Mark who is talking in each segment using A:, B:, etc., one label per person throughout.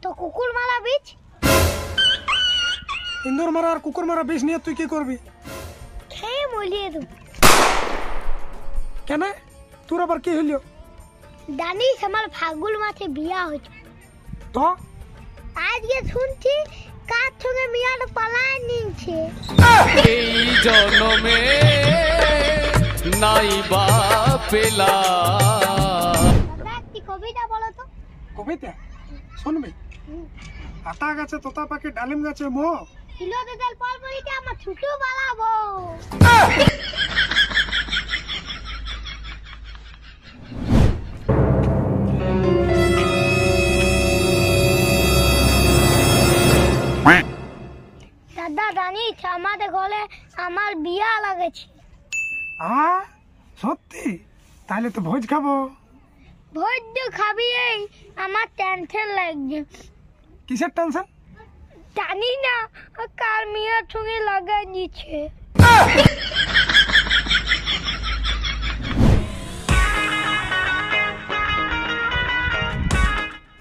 A: তো কুকুর মারা বীজ
B: ইন্দুর মারা আর কুকুর মারা বিষ নিয়ে তুই কি করবি?
A: খেয়ে মলিয়ে দেব।
B: কেন? তোর আবার কি হইল?
A: জানিস আমার ফাগুল মাসে বিয়া হয়েছে।
B: তো
A: আজকে শুনছি কার সঙ্গে মিয়াটা পালায় নিচ্ছে।
C: এই জন্মে নাই বা পেলাম।
A: একটি কবিতা বলো তো।
B: কবিতা শুনবি? আতা গাছে তোতা পাখি ডালিম গাছে মো
A: কিলোতে তেল পল পরিতে আমার ছুটু বালাবো। দাদা জানিস আমাদের ঘরে আমার বিয়া লাগেছে।
B: সত্যি? তাহলে তো ভোজ খাবো।
A: ভোজ খাবি? এই আমার টেনশন লাগছে।
B: কিসের টেনশন?
A: জানি না কার মিয়ার সঙ্গে লাগাই দিচ্ছে।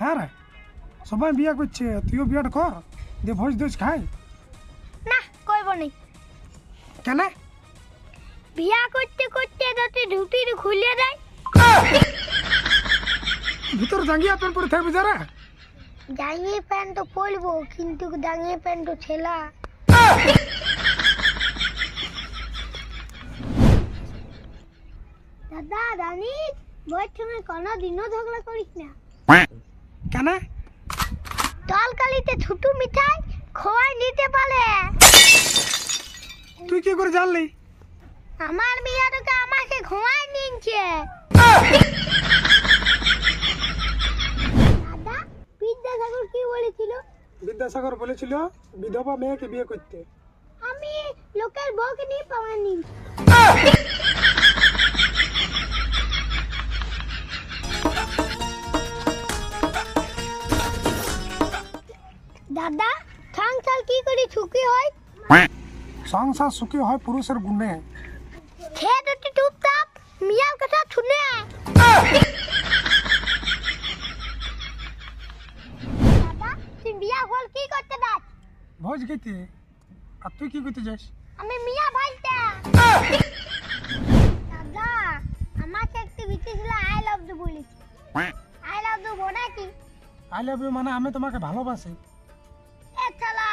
B: হ্যাঁ রে, সবাই বিয়া করছে, তুইও বিয়াটা কর, দিয়ে ভোজ দোজ খাই।
A: না কইব নি।
B: কেন?
A: বিয়া করতে করতে যদি ধুতি খুলে দেয়।
B: ভিতর জাঙ্গিয়া প্যান্ট পরে থাকবি যারা।
A: জাঙ্গিয়ে প্যান্ট তো পরবো, কিন্তু জাঙ্গিয়ে প্যান্ট তো ছেলা। দাদা জানিস বইয়ের সঙ্গে কোনোদিনও ঝগড়া করিস না।
B: কেন?
A: তলকালিতে ছুটু মিঠাই খোয়াই নিতে পারে।
B: তুই কি করে জানলি?
A: আমার মেয়েটাকে আমাকে খোয়াই নিচ্ছে। দাদা বিদ্যাসাগর কি বলেছিল?
B: বিদ্যাসাগর বলেছিল বিধবা মেয়েকে বিয়ে করতে।
A: আমি লোকের বউকে নিয়ে পাওয়া নি। দাদা সংসার কি করে সুখী হয়?
B: সংসার সুখী হয় পুরুষের গুণে।
A: খেয়ে দুটি চুপচাপ মিয়ার কথা শুনে। দাদা তুই বিয়া হল কি করতে যাস?
B: ভোজ খেতে। আর তুই কি করতে যাস?
A: আমি মিয়া ভাইটা। দাদা আমাকে একটি বিটিছিল আই লাভ ইউ বলেছে। আই লাভ ইউ বনা কি?
B: আই লাভ ইউ মানে আমি তোমাকে ভালোবাসি।
A: এ শালা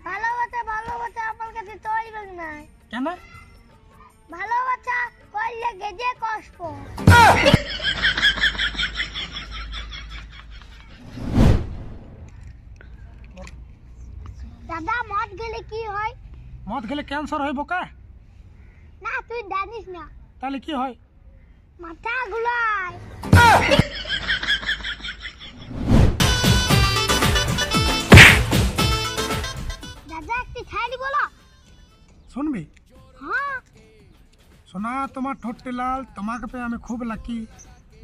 A: ভালোবাসা ভালোবাসা আমার কাছে চলবে না।
B: কেন?
A: ভালোবাসা করলে গেজে কষ্ট। দাদা মদ গেলে কি হয়?
B: মদ খেলে ক্যান্সার হয় বোকা।
A: না তুই জানিস না।
B: তাহলে কি হয়?
A: মাথা ঘুরায়। দাদা একটি ছাড়ি বলো।
B: শুনবি?
A: হ্যাঁ
B: সোনা তোমার ঠোঁটটি লাল, তোমাকে পেয়ে আমি খুব লাকি।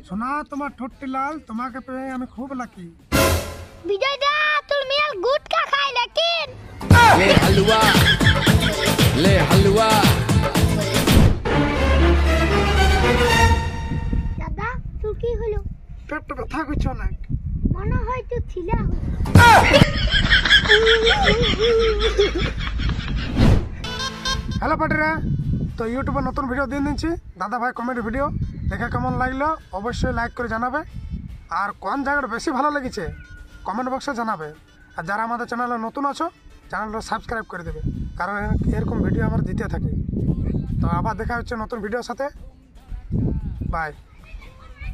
B: সোনা তোমার ঠোঁটটি লাল, তোমাকে পেয়ে আমি খুব লাকি।
A: বিজয় দা তোর মেয়ের গুটকা খায় লেকিন
C: ले हलवा ले हलवा।
A: দাদা তোর কি হলো?
B: পেটটা ব্যথা করছে অনেক।
A: মনে হয় তুই ছিলা।
B: হ্যালো পাটিরা, তো ইউটিউবে নতুন ভিডিও দিয়ে দিচ্ছি দাদা ভাই কমেডি ভিডিও। দেখে কেমন লাগলো অবশ্যই লাইক করে জানাবে, আর কোন জায়গাটা বেশি ভালো লেগেছে কমেন্ট বক্সে জানাবে। আর যারা আমাদের চ্যানেলে নতুন আছো চ্যানেলটা সাবস্ক্রাইব করে দেবে, কারণ এরকম ভিডিও আমরা দিতে থাকি। তো আবার দেখা হচ্ছে নতুন ভিডিওর সাথে। বাই।